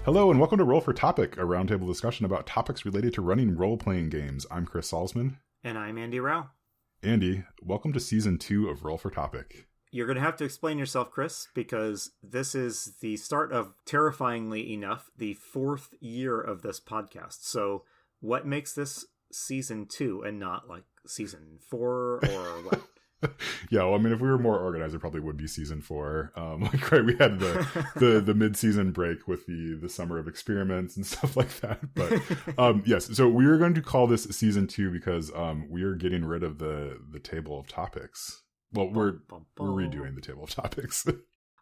Hello and welcome to Roll for Topic, a roundtable discussion about topics related to running role-playing games. I'm Chris Salzman. And I'm Andy Rao. Andy, welcome to Season 2 of Roll for Topic. You're going to have to explain yourself, Chris, because this is the start of, terrifyingly enough, the 4th year of this podcast. So what makes this Season 2 and not like Season 4 or what? Yeah, well, I mean, if we were more organized, it probably would be Season 4. Right, we had the mid-season break with the summer of experiments and stuff like that. But yes, so we are going to call this Season 2 because we are getting rid of the table of topics. Well, we're redoing the table of topics.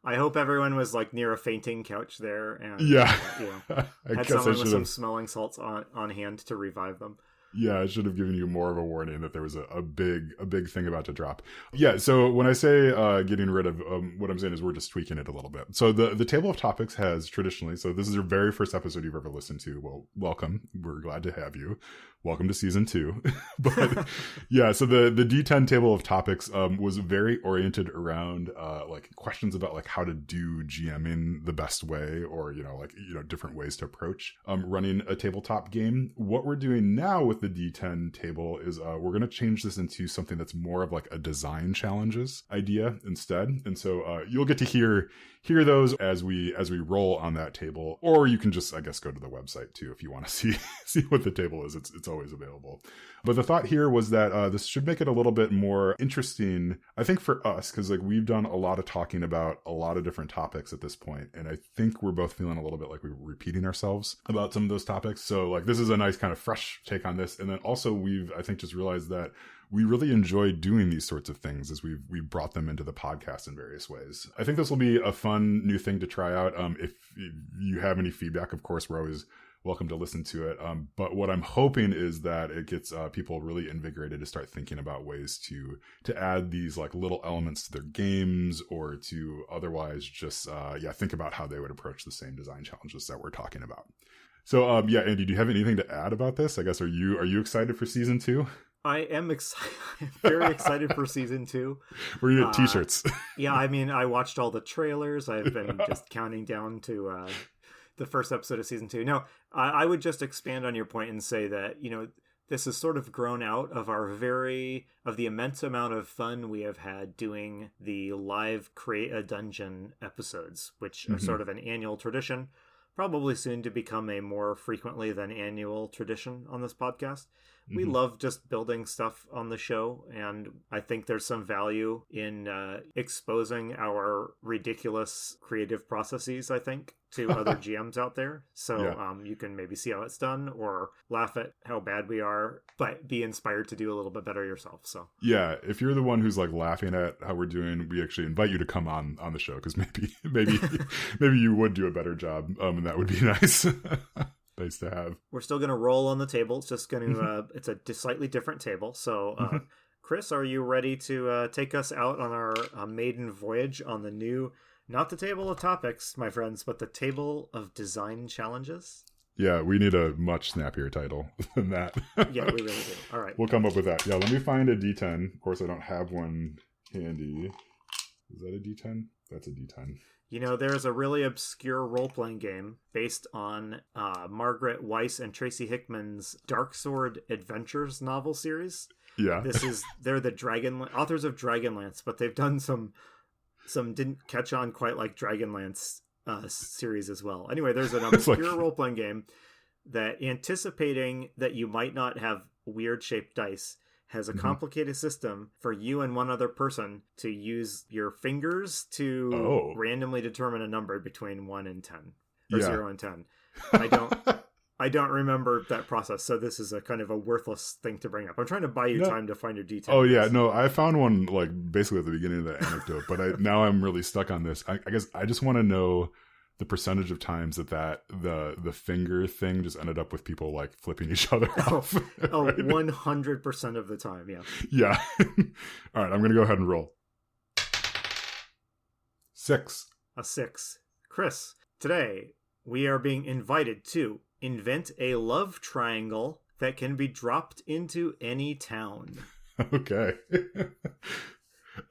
I hope everyone was like near a fainting couch there and yeah, had someone with some smelling salts on hand to revive them. Yeah, I should have given you more of a warning that there was a big thing about to drop. Yeah, so when I say getting rid of, what I'm saying is we're just tweaking it a little bit. So the table of topics has traditionally, so this is your very first episode you've ever listened to. Well, welcome. We're glad to have you. Welcome to Season 2. But yeah, so the D10 table of topics was very oriented around like questions about like how to do GMing the best way, or different ways to approach running a tabletop game. What we're doing now with the D10 table is we're going to change this into something that's more of like a design challenges idea instead. And so you'll get to hear those as we roll on that table, or you can just, I guess, go to the website too if you want to see what the table is. It's always available. But the thought here was that this should make it a little bit more interesting, I think, for us, because like we've done a lot of talking about a lot of different topics at this point, and I think we're both feeling a little bit like we're repeating ourselves about some of those topics. So like this is a nice kind of fresh take on this. And then also we've, I think, just realized that we really enjoy doing these sorts of things as we've brought them into the podcast in various ways. I think this will be a fun new thing to try out. If you have any feedback, of course, we're always welcome to listen to it. But what I'm hoping is that it gets people really invigorated to start thinking about ways to add these like little elements to their games, or to otherwise just think about how they would approach the same design challenges that we're talking about. So Andy, do you have anything to add about this? I guess are you excited for Season 2? I am excited. Very excited for Season 2. We're gonna get t-shirts. Yeah, I mean, I watched all the trailers. I've been just counting down to the first episode of Season 2. No, I would just expand on your point and say that, this has sort of grown out of the immense amount of fun we have had doing the live Create a Dungeon episodes, which are sort of an annual tradition, probably soon to become a more frequently than annual tradition on this podcast. We love just building stuff on the show, and I think there's some value in exposing our ridiculous creative processes, I think, to other GMs out there. So you can maybe see how it's done, or laugh at how bad we are, but be inspired to do a little bit better yourself. So yeah, if you're the one who's like laughing at how we're doing, we actually invite you to come on the show, because maybe you would do a better job, and that would be nice. Nice to have. We're still going to roll on the table. It's just going to, it's a slightly different table. So, Chris, are you ready to take us out on our maiden voyage on the new, not the table of topics, my friends, but the table of design challenges? Yeah, we need a much snappier title than that. Yeah, we really do. All right. We'll come up with that. Yeah, let me find a D10. Of course, I don't have one handy. Is that a D10? That's a D10. There's a really obscure role-playing game based on Margaret Weiss and Tracy Hickman's Dark Sword Adventures novel series. Yeah. They're the authors of Dragonlance, but they've done some didn't catch on quite like Dragonlance series as well. Anyway, there's an obscure role-playing game that, anticipating that you might not have weird-shaped dice, has a complicated system for you and one other person to use your fingers to randomly determine a number between 1 and 10, or 0 and 10. I don't remember that process, so this is a kind of a worthless thing to bring up. I'm trying to buy you time to find your details. Oh yeah, no, I found one like basically at the beginning of the anecdote, but now I'm really stuck on this. I guess I just want to know the percentage of times that the finger thing just ended up with people like flipping each other off. Right? 100% of the time, yeah. Yeah. All right, I'm going to go ahead and roll. 6. A 6. Chris, today we are being invited to invent a love triangle that can be dropped into any town. Okay.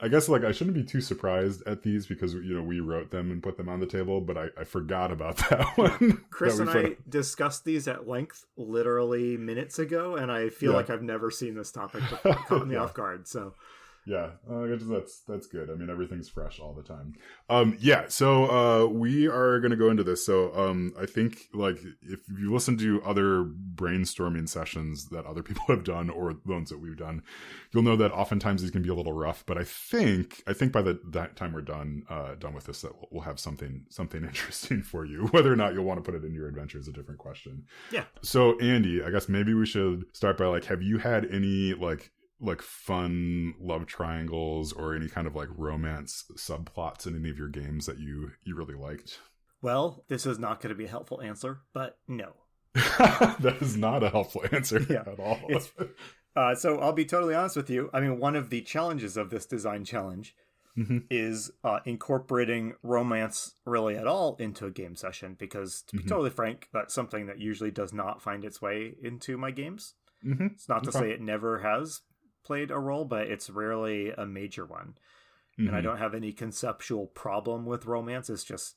I guess like I shouldn't be too surprised at these because we wrote them and put them on the table, but I forgot about that one. Chris and I discussed these at length literally minutes ago, and I feel like I've never seen this topic before. It caught me off guard. So yeah, that's good. I mean, everything's fresh all the time. So we are going to go into this. So I think like if you listen to other brainstorming sessions that other people have done or the ones that we've done, you'll know that oftentimes these can be a little rough. But I think by that time we're done with this, that we'll have something interesting for you. Whether or not you'll want to put it in your adventure is a different question. Yeah. So Andy, I guess maybe we should start by like, have you had any like fun love triangles or any kind of like romance subplots in any of your games that you really liked? Well, this is not going to be a helpful answer, but no. That is not a helpful answer at all. So I'll be totally honest with you. I mean, one of the challenges of this design challenge is incorporating romance really at all into a game session, because to be totally frank, that's something that usually does not find its way into my games. It's not to say it never has played a role, but it's rarely a major one. And I don't have any conceptual problem with romance. It's just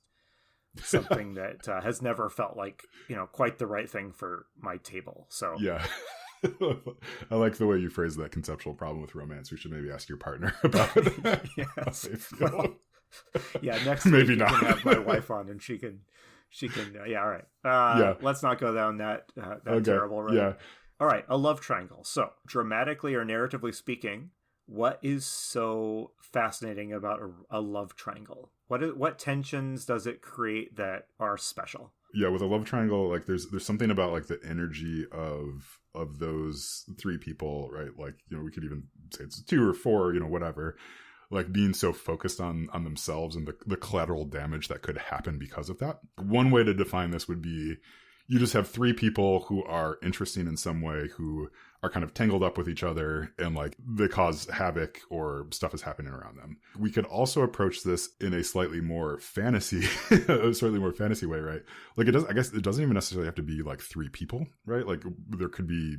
something that has never felt like quite the right thing for my table. So yeah. I like the way you phrase that conceptual problem with romance. We should maybe ask your partner about it. Yes. Well, yeah, next maybe week not. I can have my wife on and she can all right. Let's not go down that terrible road. Yeah. All right, a love triangle. So, dramatically or narratively speaking, what is so fascinating about a love triangle? What tensions does it create that are special? Yeah, with a love triangle, like there's something about like the energy of those three people, right? Like, we could even say it's 2 or 4, whatever. Like being so focused on themselves and the collateral damage that could happen because of that. One way to define this would be you just have 3 people who are interesting in some way, who are kind of tangled up with each other, and like they cause havoc or stuff is happening around them. We could also approach this in a slightly more fantasy way, right? Like I guess it doesn't even necessarily have to be like 3 people, right? Like there could be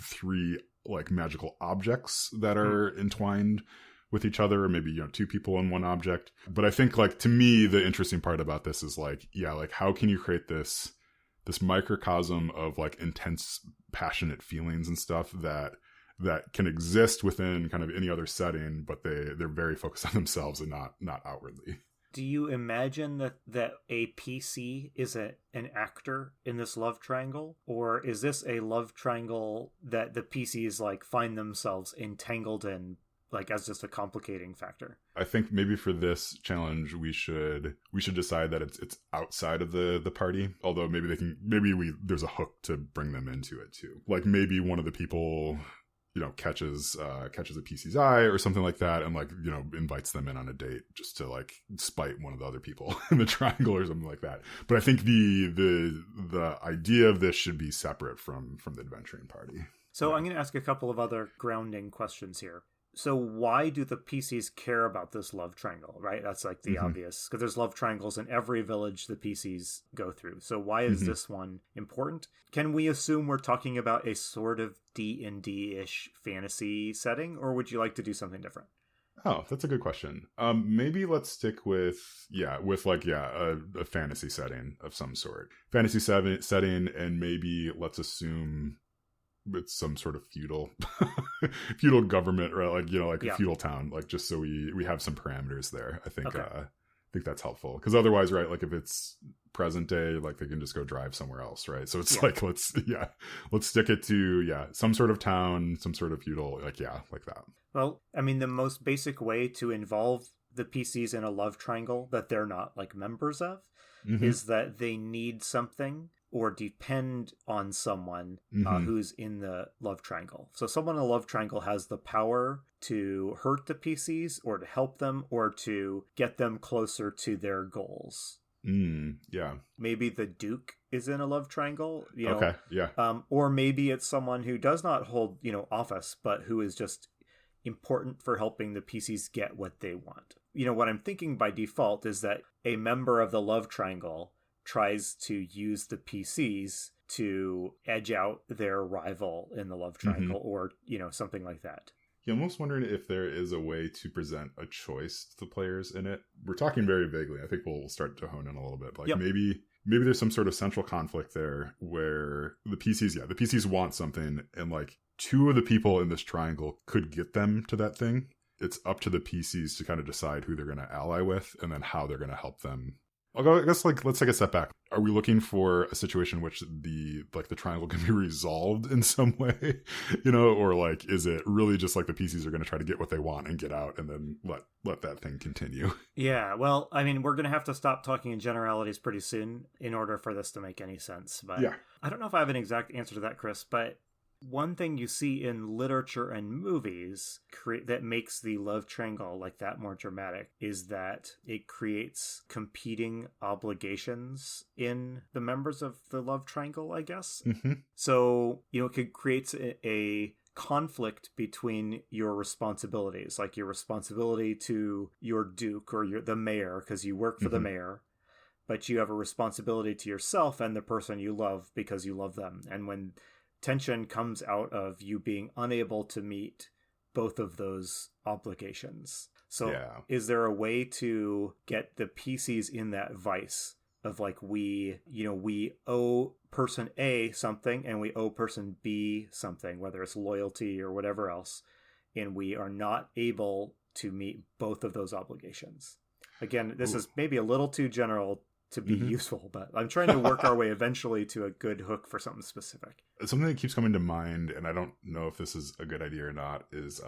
3 like magical objects that are entwined with each other, or maybe 2 people in one object. But I think like to me the interesting part about this is like how can you create this microcosm of like intense passionate feelings and stuff that can exist within kind of any other setting, but they're very focused on themselves and not outwardly. Do you imagine that a PC is an actor in this love triangle? Or is this a love triangle that the PCs like find themselves entangled in, like as just a complicating factor? I think maybe for this challenge we should decide that it's outside of the party, although maybe there's a hook to bring them into it too. Like maybe one of the people catches a PC's eye or something like that, and like invites them in on a date just to like spite one of the other people in the triangle or something like that. But I think the idea of this should be separate from the adventuring party. So I'm going to ask a couple of other grounding questions here. So why do the PCs care about this love triangle, right? That's like the obvious, because there's love triangles in every village the PCs go through. So why is this one important? Can we assume we're talking about a sort of D&D-ish fantasy setting, or would you like to do something different? Oh, that's a good question. Maybe let's stick with a fantasy setting of some sort. Fantasy setting, and maybe let's assume it's some sort of feudal government, right? Like a feudal town, like just so we have some parameters there. I think I think that's helpful, because otherwise, right, like if it's present day, like they can just go drive somewhere else, right? So it's like let's stick it to some sort of town, some sort of feudal, like that. Well, I mean, the most basic way to involve the PCs in a love triangle that they're not like members of is that they need something or depend on someone who's in the love triangle. So someone in a love triangle has the power to hurt the PCs or to help them or to get them closer to their goals. Yeah. Maybe the Duke is in a love triangle, Okay, yeah. Or maybe it's someone who does not hold, office, but who is just important for helping the PCs get what they want. What I'm thinking by default is that a member of the love triangle tries to use the PCs to edge out their rival in the love triangle or, something like that. Yeah, I'm almost wondering if there is a way to present a choice to the players in it. We're talking very vaguely. I think we'll start to hone in a little bit. Like, Yep. maybe there's some sort of central conflict there where the PCs want something, and like two of the people in this triangle could get them to that thing. It's up to the PCs to kind of decide who they're going to ally with and then how they're going to help them. I guess, like, let's take a step back. Are we looking for a situation in which the triangle can be resolved in some way, or like, is it really just like the PCs are going to try to get what they want and get out and then let that thing continue? Yeah, well, I mean, we're going to have to stop talking in generalities pretty soon in order for this to make any sense. But yeah. I don't know if I have an exact answer to that, Chris, but one thing you see in literature and movies that makes the love triangle like that more dramatic is that it creates competing obligations in the members of the love triangle, I guess. Mm-hmm. So, it could create a conflict between your responsibilities, like your responsibility to your duke or the mayor, because you work for the mayor, but you have a responsibility to yourself and the person you love because you love them. And when tension comes out of you being unable to meet both of those obligations. So is there a way to get the PCs in that vice of like, we owe person A something and we owe person B something, whether it's loyalty or whatever else, and we are not able to meet both of those obligations? Again, this is maybe a little too general to be useful, but I'm trying to work our way eventually to a good hook for something specific. Something that keeps coming to mind, and I don't know if this is a good idea or not, is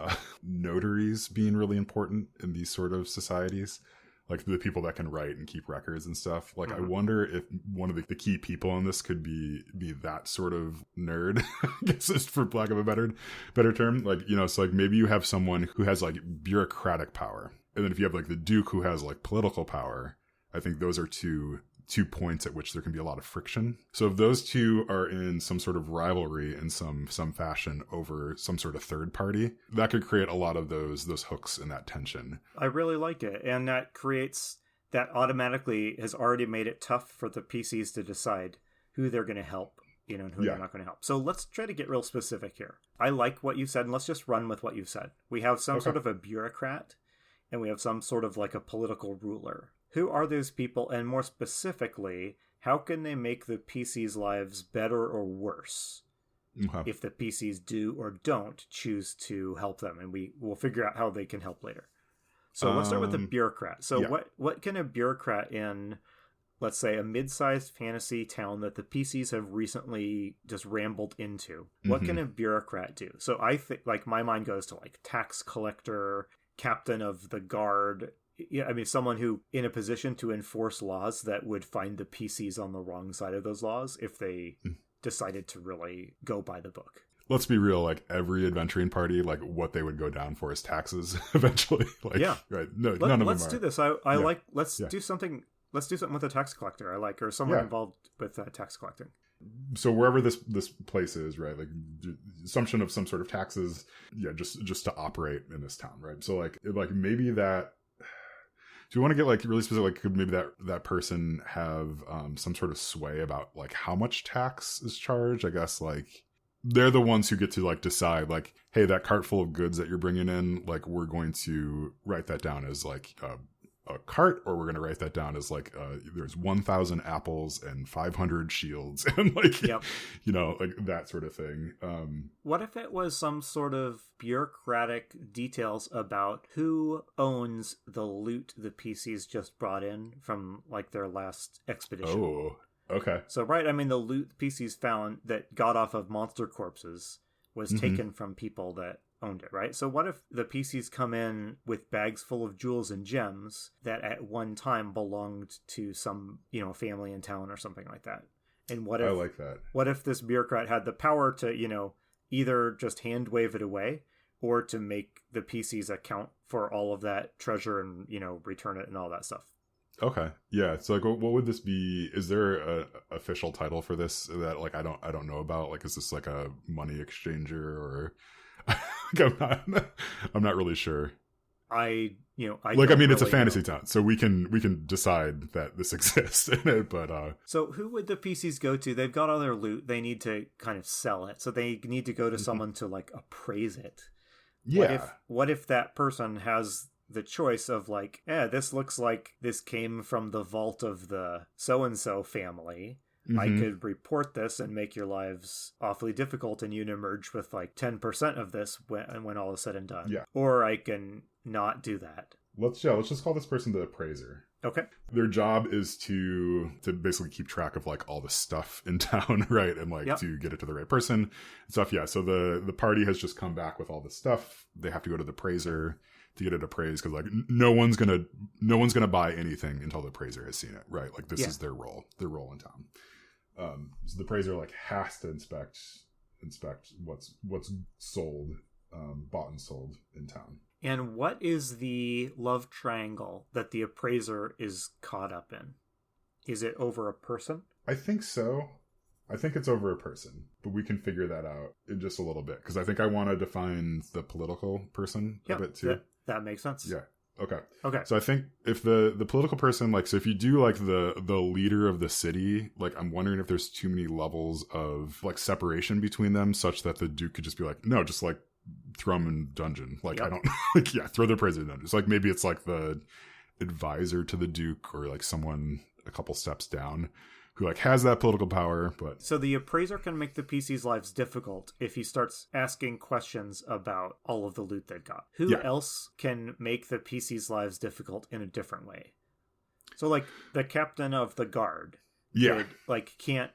notaries being really important in these sort of societies. Like the people that can write and keep records and stuff. Like, I wonder if one of the key people in this could be that sort of nerd, I guess, is for lack of a better term. Like, so like maybe you have someone who has like bureaucratic power. And then if you have like the Duke who has like political power, I think those are two points at which there can be a lot of friction. So if those two are in some sort of rivalry in some fashion over some sort of third party, that could create a lot of those hooks and that tension. I really like it. And that automatically has already made it tough for the PCs to decide who they're going to help, and who they're not going to help. So let's try to get real specific here. I like what you said, and let's just run with what you said. We have some sort of a bureaucrat, and we have some sort of like a political ruler. Who are those people? And more specifically, how can they make the PC's lives better or worse if the PCs do or don't choose to help them? And we'll figure out how they can help later. So let's start with the bureaucrat. So what can a bureaucrat in, let's say, a mid-sized fantasy town that the PCs have recently just rambled into, what can a bureaucrat do? So I think, like, my mind goes to like tax collector, captain of the guard. Yeah, I mean, someone who in a position to enforce laws that would find the PCs on the wrong side of those laws if they decided to really go by the book. Let's be real, like every adventuring party, like what they would go down for is taxes eventually. Like, right. No, none of them are. Let's do this. Let's do something. Let's do something with a tax collector. Or someone involved with tax collecting. So wherever this place is, right, like assumption of some sort of taxes, just to operate in this town, right? So like maybe that. Do you want to get like really specific? Like, could maybe that person have some sort of sway about like how much tax is charged? I guess like they're the ones who get to like decide like, hey, that cart full of goods that you're bringing in, like we're going to write that down as like a cart, or we're going to write that down as like there's 1,000 apples and 500 shields and like like that sort of thing. What if it was some sort of bureaucratic details about who owns the loot the PCs just brought in from like their last expedition? Oh, okay. So I mean, the loot the PCs found that got off of monster corpses was taken from people that owned it, right? So what if the PCs come in with bags full of jewels and gems that at one time belonged to some, family in town or something like that? And what if I like that? What if this bureaucrat had the power to, either just hand wave it away or to make the PCs account for all of that treasure and, return it and all that stuff? Okay. Yeah. So like, what would this be? Is there a official title for this that like I don't know about? Like, is this like a money exchanger or? I'm not really sure. I mean, it's a fantasy town, so we can decide that this exists in it. But so who would the PCs go to? They've got all their loot. They need to kind of sell it, so they need to go to someone to like appraise it. Yeah. What if that person has the choice of like, this looks like this came from the vault of the so and so family. I could report this and make your lives awfully difficult, and you'd emerge with like 10% of this when all is said and done. Yeah. Or I can not do that. Let's just call this person the appraiser. Okay. Their job is to basically keep track of like all the stuff in town, right? And like to get it to the right person and stuff. Yeah. So the party has just come back with all this stuff. They have to go to the appraiser to get it appraised, because like no one's gonna buy anything until the appraiser has seen it, right? Like this is their role in town. So the appraiser like has to inspect what's sold, bought and sold in town. And what is the love triangle that the appraiser is caught up in? Is it over a person? I think so. I think it's over a person, but we can figure that out in just a little bit, because I think I want to define the political person a bit too. That makes sense. Yeah. Okay. Okay. So I think if the political person, like, so if you do like the leader of the city, like, I'm wondering if there's too many levels of like separation between them, such that the Duke could just be like, no, just like throw him in dungeon. Like, I don't like, throw the appraiser in dungeon. So like maybe it's like the advisor to the Duke, or like someone a couple steps down who like has that political power. But so the appraiser can make the PC's lives difficult if he starts asking questions about all of the loot they've got. Who else can make the PC's lives difficult in a different way? So like the captain of the guard could, like, can't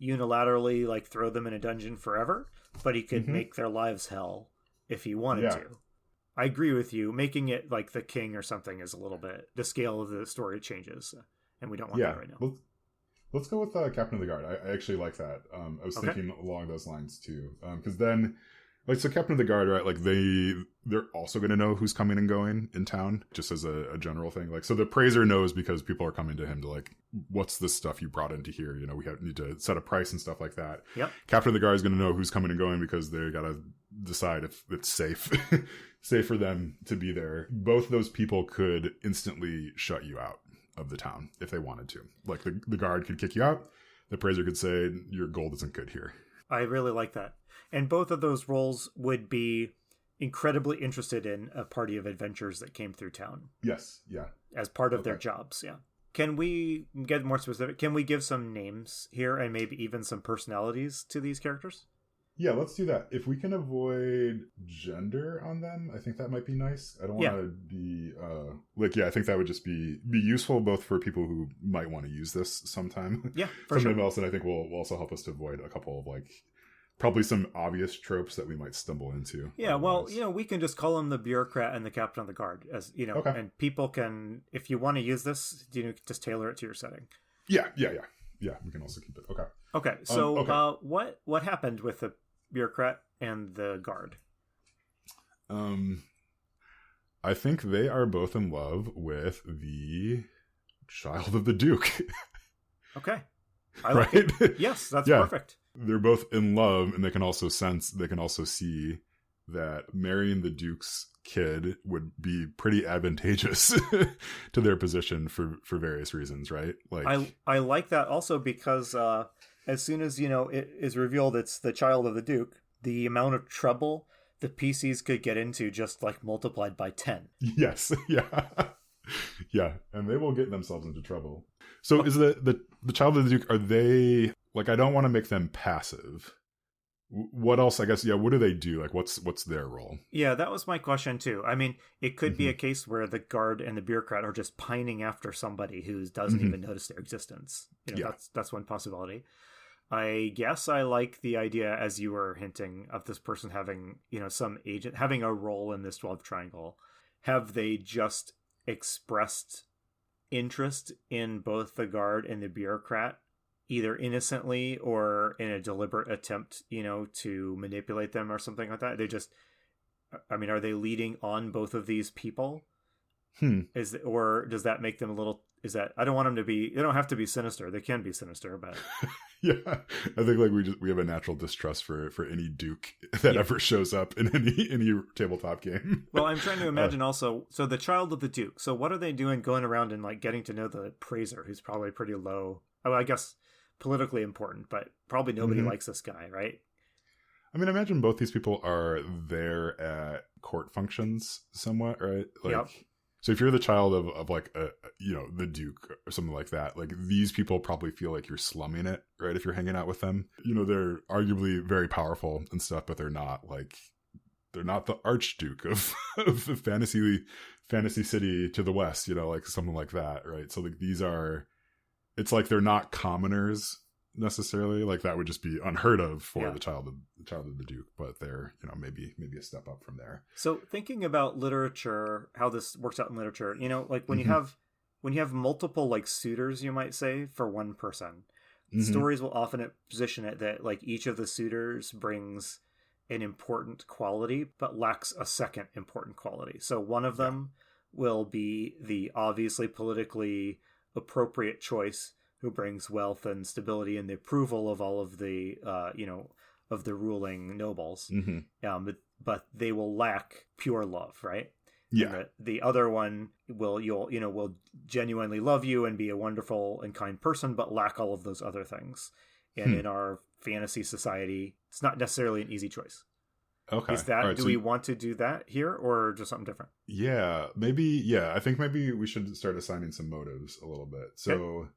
unilaterally like throw them in a dungeon forever, but he could make their lives hell if he wanted to. I agree with you. Making it like the king or something is a little bit, the scale of the story changes, and we don't want that right now. Let's go with Captain of the Guard. I actually like that. I was thinking along those lines too, because then, like, so Captain of the Guard, right? Like they're also going to know who's coming and going in town, just as a general thing. Like, so the appraiser knows because people are coming to him to like, what's the stuff you brought into here? You know, we need to set a price and stuff like that. Yep. Captain of the Guard is going to know who's coming and going, because they got to decide if it's safe for them to be there. Both those people could instantly shut you out of the town if they wanted to. Like the guard could kick you out. The appraiser could say your gold isn't good here. I really like that. And both of those roles would be incredibly interested in a party of adventurers that came through town. Yes, yeah. As part of their jobs, yeah. Can we get more specific? Can we give some names here and maybe even some personalities to these characters? Yeah, let's do that. If we can avoid gender on them, I think that might be nice. I don't want to be I think that would just be useful both for people who might want to use this sometime. Yeah, for sometime else, and I think will also help us to avoid a couple of like probably some obvious tropes that we might stumble into. Yeah, well, we can just call them the bureaucrat and the captain of the guard, as and people can, if you want to use this, just tailor it to your setting. Yeah. We can also keep it. Okay. So, what happened with the bureaucrat and the guard? I think they are both in love with the child of the Duke. Okay. I like it. Yes, that's perfect. They're both in love, and they can also see that marrying the Duke's kid would be pretty advantageous to their position for various reasons, right? Like I like that also because as soon as it is revealed it's the child of the Duke, the amount of trouble the PCs could get into just like multiplied by 10. Yes, yeah, and they will get themselves into trouble. So is the child of the Duke, are they like? I don't want to make them passive. What else? I guess. Yeah. What do they do? Like, what's their role? Yeah, that was my question too. I mean, it could be a case where the guard and the bureaucrat are just pining after somebody who doesn't even notice their existence. That's one possibility. I guess I like the idea, as you were hinting, of this person having some agent, having a role in this 12 triangle. Have they just expressed interest in both the guard and the bureaucrat, either innocently or in a deliberate attempt, to manipulate them or something like that? Are they leading on both of these people? Or does that make them a little, I don't want them to be, they don't have to be sinister. They can be sinister, but yeah, I think like we have a natural distrust for any Duke that ever shows up in any tabletop game. Well, I'm trying to imagine also, so the child of the Duke, so what are they doing going around and like getting to know the appraiser, who's probably pretty low, I guess politically important, but probably nobody likes this guy, right? I mean, I imagine both these people are there at court functions somewhat, right? Like, Yep. so if you're the child of like a, the Duke or something like that, like these people probably feel like you're slumming it, right? If you're hanging out with them, they're arguably very powerful and stuff, but they're not the Archduke of the fantasy city to the west, like something like that, right? So like it's like they're not commoners necessarily. Like that would just be unheard of for the child of the Duke, but they're maybe a step up from there. So thinking about literature, how this works out in literature, like when you have multiple like suitors, you might say, for one person, stories will often position it that like each of the suitors brings an important quality but lacks a second important quality. So one of them will be the obviously politically appropriate choice who brings wealth and stability and the approval of all of the of the ruling nobles, but they will lack pure love, right? Yeah. And the other one will genuinely love you and be a wonderful and kind person, but lack all of those other things. And in our fantasy society, it's not necessarily an easy choice. Okay. Is that, right, do we want to do that here or just something different? Yeah, maybe. Yeah, I think maybe we should start assigning some motives a little bit. So,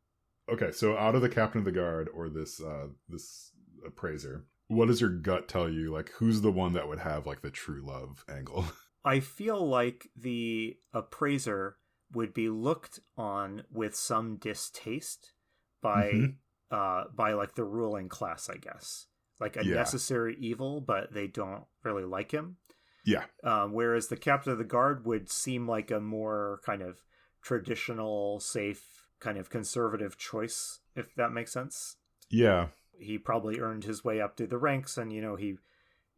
okay, so out of the captain of the guard or this appraiser, what does your gut tell you? Like, who's the one that would have like the true love angle? I feel like the appraiser would be looked on with some distaste by like the ruling class, I guess. Like a necessary evil, but they don't really like him. Yeah. Whereas the captain of the guard would seem like a more kind of traditional, safe, kind of conservative choice, if that makes sense. Yeah. He probably earned his way up through the ranks, and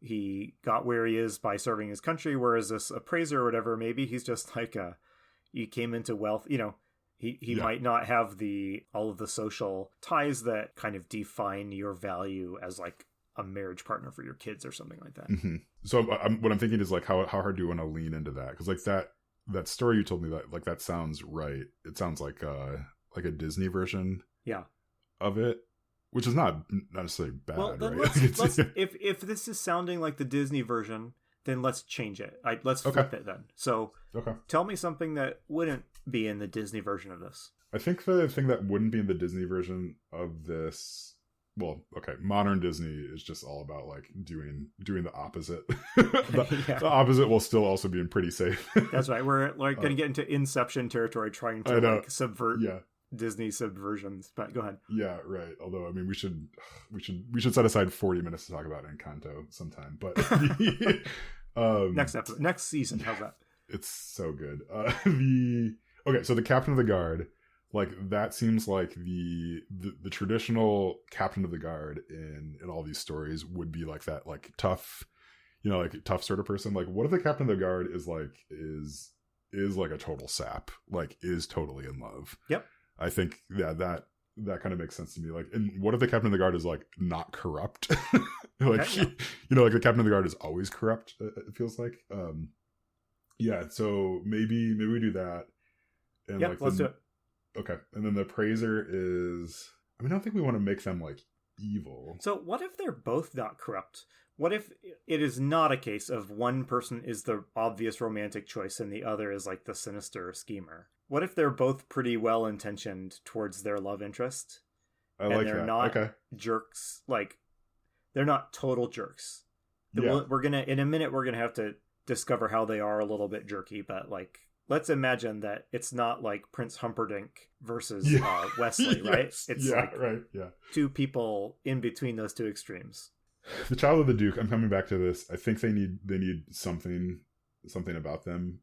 he got where he is by serving his country. Whereas this appraiser or whatever, maybe he's just like he came into wealth. He might not have all of the social ties that kind of define your value as like a marriage partner for your kids or something like that. So what I'm thinking is like how hard do you want to lean into that? Because like that story you told me, that sounds right. It sounds like a Disney version of it, which is not necessarily bad. Well, then right? let's if this is sounding like the Disney version, then let's change it. Let's flip it then. So tell me something that wouldn't be in the Disney version of this. I think the thing that wouldn't be in the Disney version of this, well, okay, modern Disney is just all about like doing the opposite. The opposite while still also being pretty safe. That's right. We're like going to get into Inception territory, trying to like subvert Disney subversions. But go ahead. Yeah, right. Although I mean, we should set aside 40 minutes to talk about Encanto sometime. But next episode, next season. How's that? It's so good. Okay, so the captain of the guard. Like that seems like the traditional captain of the guard in all these stories would be like that, like tough, like tough sort of person. Like what if the captain of the guard is like a total sap, like is totally in love? Yep. I think that kind of makes sense to me. Like, and what if the captain of the guard is like not corrupt? Like like the captain of the guard is always corrupt. It feels like. So maybe we do that. And let's do it. Okay, and then the appraiser is... I mean, I don't think we want to make them, like, evil. So what if they're both not corrupt? What if it is not a case of one person is the obvious romantic choice and the other is, like, the sinister schemer? What if they're both pretty well-intentioned towards their love interest? I like that. And they're not jerks. Like, they're not total jerks. We're gonna... In a minute, we're gonna have to discover how they are a little bit jerky, but, like... Let's imagine that it's not like Prince Humperdinch versus Wesley, right? It's two people in between those two extremes. The child of the Duke, I'm coming back to this. I think they need something about them.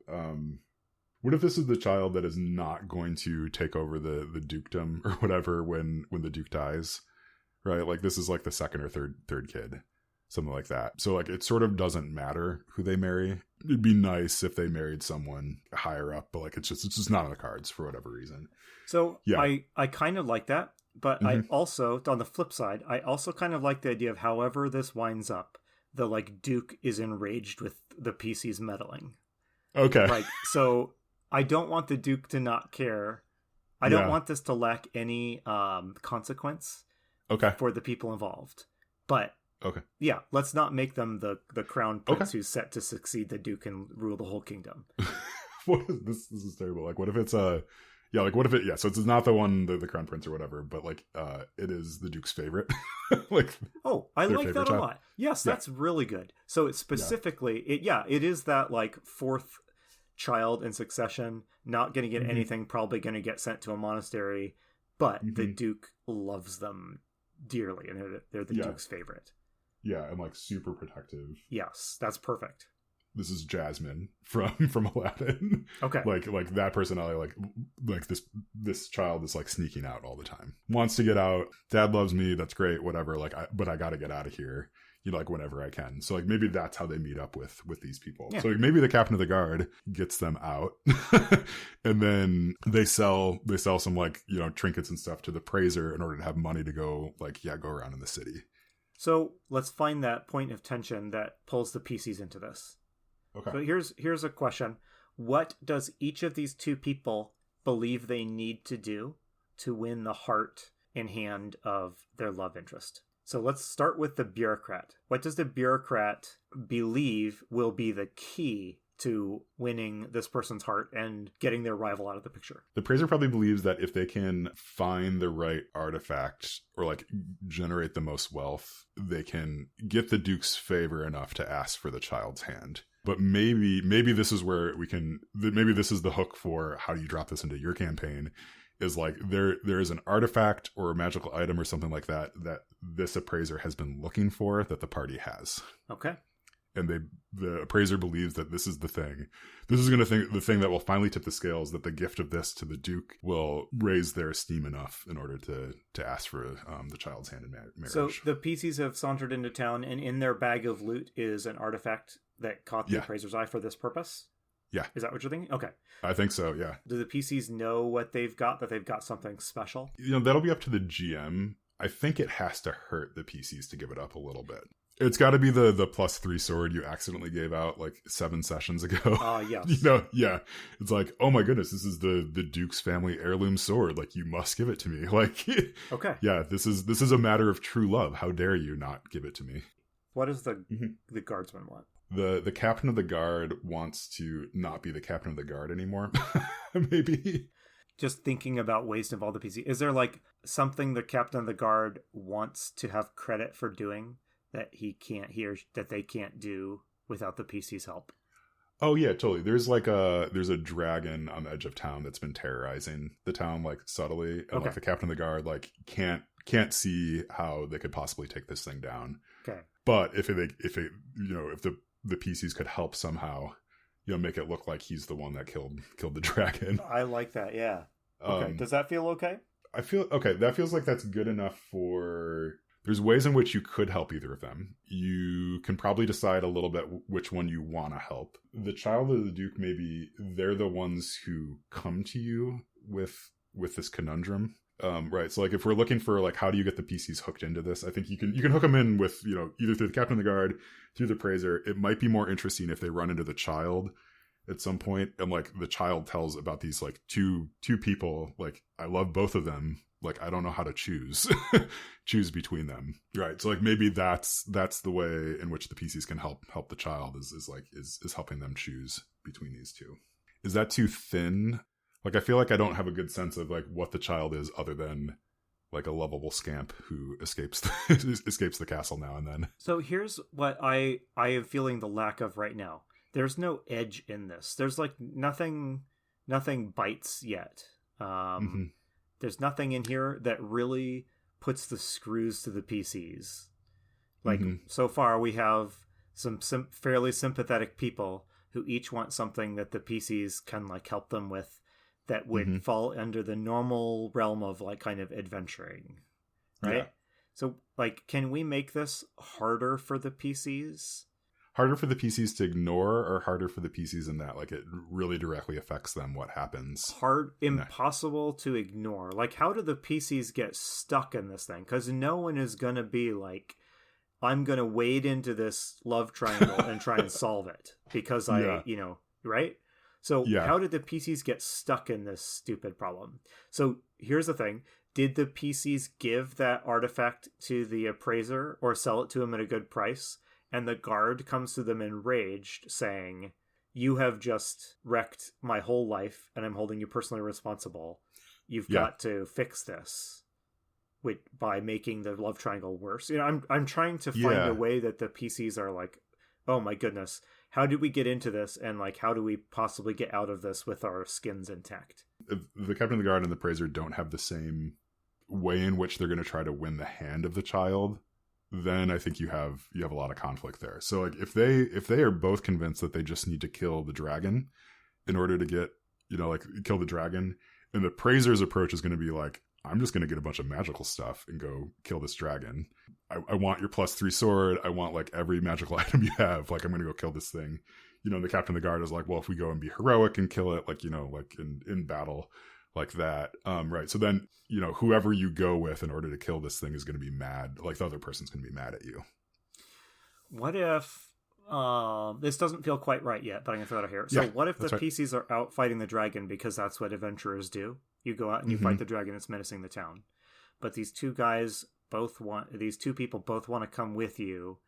What if this is the child that is not going to take over the dukedom or whatever when the Duke dies, right? Like this is like the second or third kid. Something like that. So like it sort of doesn't matter who they marry. It'd be nice if they married someone higher up, but like it's just not on the cards for whatever reason. So I kind of like that, but I also, on the flip side, I also kind of like the idea of however this winds up, the like Duke is enraged with the PC's meddling. Okay. Like so I don't want the Duke to not care. I don't want this to lack any consequence for the people involved. But Okay. Yeah, let's not make them the crown prince who's set to succeed the Duke and rule the whole kingdom. What is this? This is terrible. Like, what if it's yeah, like what if it? Yeah, so it's not the one, the crown prince or whatever, but like, it is the Duke's favorite. Like, I like that a child. lot. Yes, that's really good. So it's specifically, it is that like fourth child in succession, not going to get anything, probably going to get sent to a monastery, but the Duke loves them dearly, and they're the Duke's favorite. Yeah, and like super protective. Yes, that's perfect. This is Jasmine from Aladdin. Okay. Like that personality, like this child is like sneaking out all the time. Wants to get out. Dad loves me. That's great. Whatever. Like, but I got to get out of here. Like whenever I can. So like maybe that's how they meet up with these people. Yeah. So like, maybe the captain of the guard gets them out, and then they sell some like, trinkets and stuff to the praiser in order to have money to go go around in the city. So let's find that point of tension that pulls the PCs into this. Okay. So here's a question. What does each of these two people believe they need to do to win the heart and hand of their love interest? So let's start with the bureaucrat. What does the bureaucrat believe will be the key to winning this person's heart and getting their rival out of the picture? The praiser probably believes that if they can find the right artifact or like generate the most wealth, they can get the Duke's favor enough to ask for the child's hand. But maybe this is where maybe this is the hook for how do you drop this into your campaign, is like there is an artifact or a magical item or something like that this appraiser has been looking for that the party has. Okay. And the appraiser believes that this is the thing. This is the thing that will finally tip the scales, that the gift of this to the Duke will raise their esteem enough in order to ask for the child's hand in marriage. So the PCs have sauntered into town, and in their bag of loot is an artifact that caught the appraiser's eye for this purpose? Yeah. Is that what you're thinking? Okay. I think so, yeah. Do the PCs know what they've got, that they've got something special? That'll be up to the GM. I think it has to hurt the PCs to give it up a little bit. It's got to be the +3 sword you accidentally gave out like 7 sessions ago. Yes. Yeah. It's like, oh my goodness, this is the Duke's family heirloom sword. Like, you must give it to me. Like, okay. Yeah, this is a matter of true love. How dare you not give it to me? What does the guardsman want? The captain of the guard wants to not be the captain of the guard anymore. Maybe. Just thinking about ways to involve the PC. Is there like something the captain of the guard wants to have credit for doing that that they can't do without the PC's help? Oh yeah, totally. There's a dragon on the edge of town that's been terrorizing the town like subtly, and like the captain of the guard like can't can't see how they could possibly take this thing down. Okay. But if the PCs could help somehow, make it look like he's the one that killed the dragon. I like that. Yeah. Okay. Does that feel okay? I feel okay. That feels like that's good enough for. There's ways in which you could help either of them. You can probably decide a little bit which one you want to help. The child of the Duke, maybe they're the ones who come to you with this conundrum. Right. So like if we're looking for like, how do you get the PCs hooked into this? I think you can hook them in with, either through the captain of the guard, through the praiser. It might be more interesting if they run into the child at some point, and like the child tells about these like two people, like I love both of them. Like, I don't know how to choose between them. Right. So like maybe that's the way in which the PCs can help the child is helping them choose between these two. Is that too thin? Like, I feel like I don't have a good sense of like what the child is other than like a lovable scamp who escapes the castle now and then. So here's what I am feeling the lack of right now. There's no edge in this. There's like nothing bites yet. There's nothing in here that really puts the screws to the PCs. Like, so far we have some fairly sympathetic people who each want something that the PCs can like help them with that would fall under the normal realm of like kind of adventuring. Right? Yeah. So like, can we make this harder for the PCs? Harder for the PCs to ignore, or harder for the PCs in that like it really directly affects them what happens? Impossible to ignore. Like, how do the PCs get stuck in this thing? Because no one is going to be like, I'm going to wade into this love triangle and try and solve it because right? So how did the PCs get stuck in this stupid problem? So here's the thing. did the PCs give that artifact to the appraiser or sell it to him at a good price? And the guard comes to them enraged, saying, "You have just wrecked my whole life, and I'm holding you personally responsible. You've got to fix this by making the love triangle worse." You know, I'm trying to find a way that the PCs are like, "Oh my goodness, how did we get into this? And like, how do we possibly get out of this with our skins intact?" If the Captain of the Guard and the Praiser don't have the same way in which they're going to try to win the hand of the child, then I think you have a lot of conflict there. So like if they are both convinced that they just need to kill the dragon in order to get, you know, like kill the dragon, and the Praiser's approach is going to be like, I'm just going to get a bunch of magical stuff and go kill this dragon. I want your +3 sword. I want like every magical item you have. Like I'm going to go kill this thing. You know, and the Captain of the Guard is like, well, if we go and be heroic and kill it, like, you know, like in battle like that. Right. So then, you know, whoever you go with in order to kill this thing is going to be mad. Like the other person's going to be mad at you. What if this doesn't feel quite right yet, but I'm going to throw it out here. So what if the PCs are out fighting the dragon because that's what adventurers do? You go out and you fight the dragon that's menacing the town. But these two people both want to come with you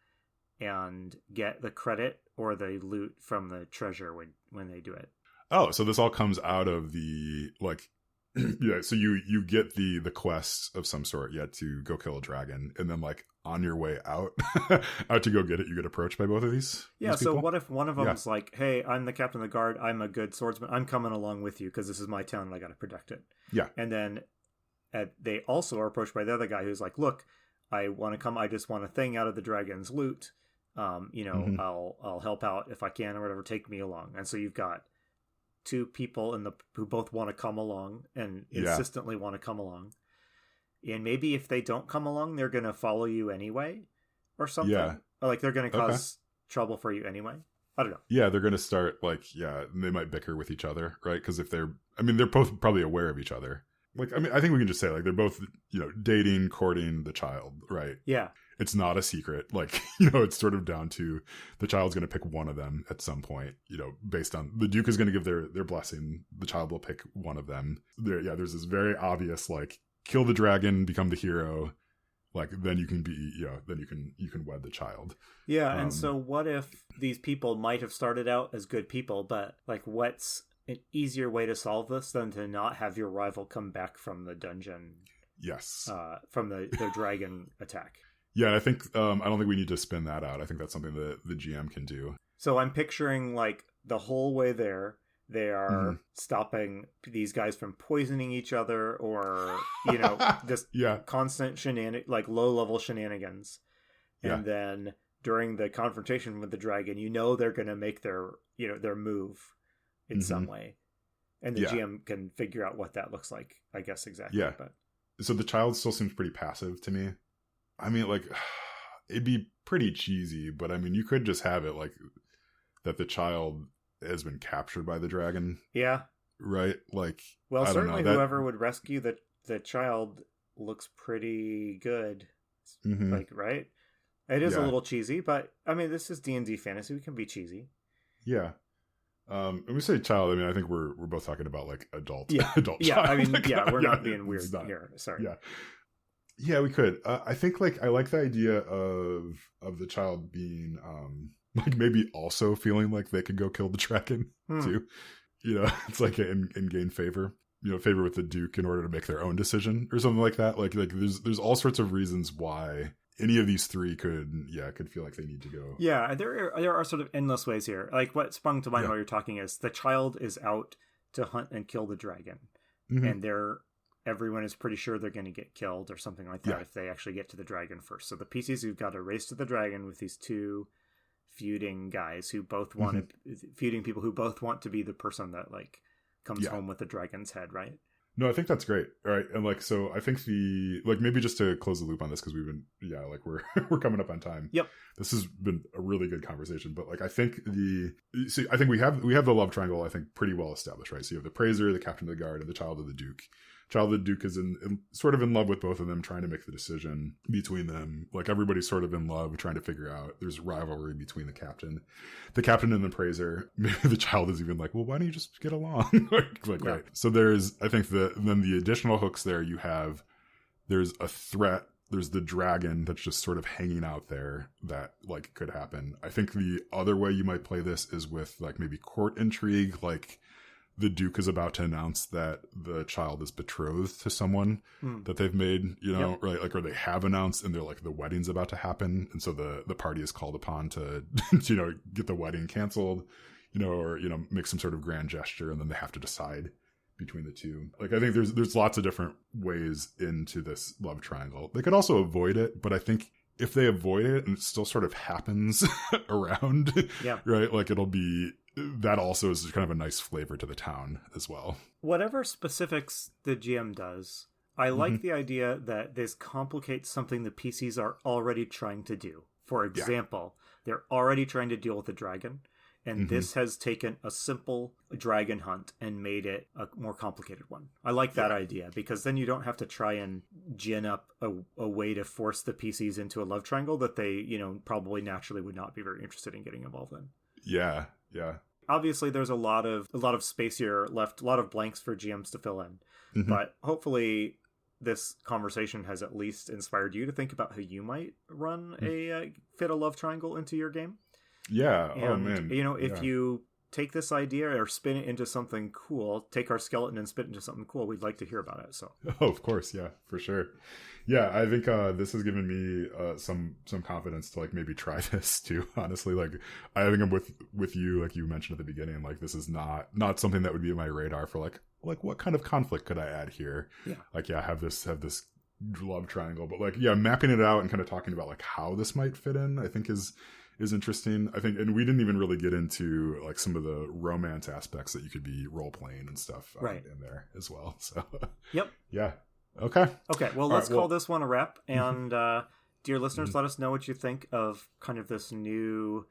and get the credit or the loot from the treasure when they do it. Oh, so this all comes out of the, like, yeah, so you get the quest of some sort, to go kill a dragon, and then like on your way out out to go get it, you get approached by both of these so what if one of them's like, "Hey, I'm the Captain of the Guard, I'm a good swordsman, I'm coming along with you because this is my town and I gotta protect it." And then they also are approached by the other guy who's like, "Look, I want to come, I just want a thing out of the dragon's loot, you know, I'll help out if I can or whatever, take me along." And so you've got two people who both want to come along and insistently want to come along, and maybe if they don't come along, they're gonna follow you anyway or something, or like they're gonna cause trouble for you anyway. I don't know. They're gonna start like they might bicker with each other, right? Because if they're both probably aware of each other. Like, I think we can just say like they're both, you know, dating, courting the child, right? It's not a secret. Like, you know, it's sort of down to the child's going to pick one of them at some point, you know, based on the Duke is going to give their blessing. The child will pick one of them. There's this very obvious, like, kill the dragon, become the hero. Like, then you can be, then you can wed the child. And so what if these people might have started out as good people, but like, what's an easier way to solve this than to not have your rival come back from the dungeon? From the dragon attack. Yeah, I think I don't think we need to spin that out. I think that's something that the GM can do. So I'm picturing like the whole way there, they are stopping these guys from poisoning each other, or you know, just constant like low level shenanigans. And then during the confrontation with the dragon, you know they're going to make their move in some way, and the GM can figure out what that looks like. I guess exactly. But so the child still seems pretty passive to me. I mean, like, it'd be pretty cheesy, but I mean, you could just have it like that the child has been captured by the dragon. Right? Like, well, certainly whoever would rescue the child looks pretty good. Like, right? It is a little cheesy, but I mean, this is D&D fantasy. We can be cheesy. When we say child, I mean, I think we're both talking about like adult. Adult child. I mean, we're not being weird here. Sorry. Yeah, we could. I think like I like the idea of the child being like maybe also feeling like they could go kill the dragon too. You know, it's like and gain favor. You know, favor with the Duke in order to make their own decision or something like that. Like there's all sorts of reasons why any of these three could feel like they need to go. Yeah, there are sort of endless ways here. Like what sprung to mind while you're talking is the child is out to hunt and kill the dragon, and everyone is pretty sure they're going to get killed or something like that if they actually get to the dragon first. So the PCs who've got to race to the dragon with these two feuding guys who both want feuding people who both want to be the person that like comes home with the dragon's head, right? No, I think that's great. All right. And like, so I think maybe just to close the loop on this, because we've been, we're coming up on time. This has been a really good conversation, but like, I think we have the love triangle, I think pretty well established, right? So you have the Praiser, the Captain of the Guard, and the Child of the Duke. Child of the Duke is sort of in love with both of them, trying to make the decision between them. Like everybody's sort of in love, trying to figure out. There's rivalry between the captain and the Praiser. Maybe the child is even like, well, why don't you just get along? Right. So there's, I think then the additional hooks there, you have there's a threat. There's the dragon that's just sort of hanging out there that like could happen. I think the other way you might play this is with like maybe court intrigue, like the Duke is about to announce that the child is betrothed to someone that they've made, you know, right? Like, or they have announced, and they're like, the wedding's about to happen. And so the party is called upon to, you know, get the wedding canceled, you know, or, you know, make some sort of grand gesture. And then they have to decide between the two. Like, I think there's lots of different ways into this love triangle. They could also avoid it, but I think if they avoid it and it still sort of happens around, right? Like, it'll be, that also is kind of a nice flavor to the town as well. Whatever specifics the GM does, I like the idea that this complicates something the PCs are already trying to do. For example, they're already trying to deal with the dragon, and this has taken a simple dragon hunt and made it a more complicated one. I like that idea, because then you don't have to try and gin up a way to force the PCs into a love triangle that they, you know, probably naturally would not be very interested in getting involved in. Yeah. Obviously, there's a lot of space here left, a lot of blanks for GMs to fill in. But hopefully, this conversation has at least inspired you to think about how you might run fit a love triangle into your game. Yeah. And, oh man. You know, if you take this idea or spin it into something cool, take our skeleton and spin it into something cool, we'd like to hear about it. So. Oh, of course, yeah, for sure. Yeah, I think this has given me some confidence to like maybe try this too. Honestly, like I think I'm with you, like you mentioned at the beginning. Like this is not something that would be on my radar for like what kind of conflict could I add here? Yeah, like have this love triangle, but like mapping it out and kind of talking about like how this might fit in, I think is interesting. I think, and we didn't even really get into like some of the romance aspects that you could be role playing and stuff in there as well. So yeah. Okay. Well, let's call this one a wrap. And dear listeners, let us know what you think of kind of this new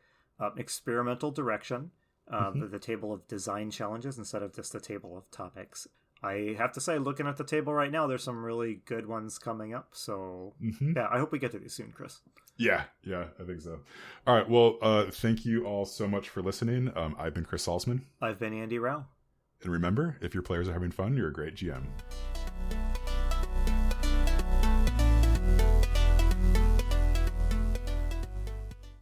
experimental direction, the table of design challenges instead of just the table of topics. I have to say, looking at the table right now, there's some really good ones coming up. So I hope we get to these soon, Chris. Yeah, I think so. All right. Well, thank you all so much for listening. I've been Chris Salzman. I've been Andy Rao. And remember, if your players are having fun, you're a great GM.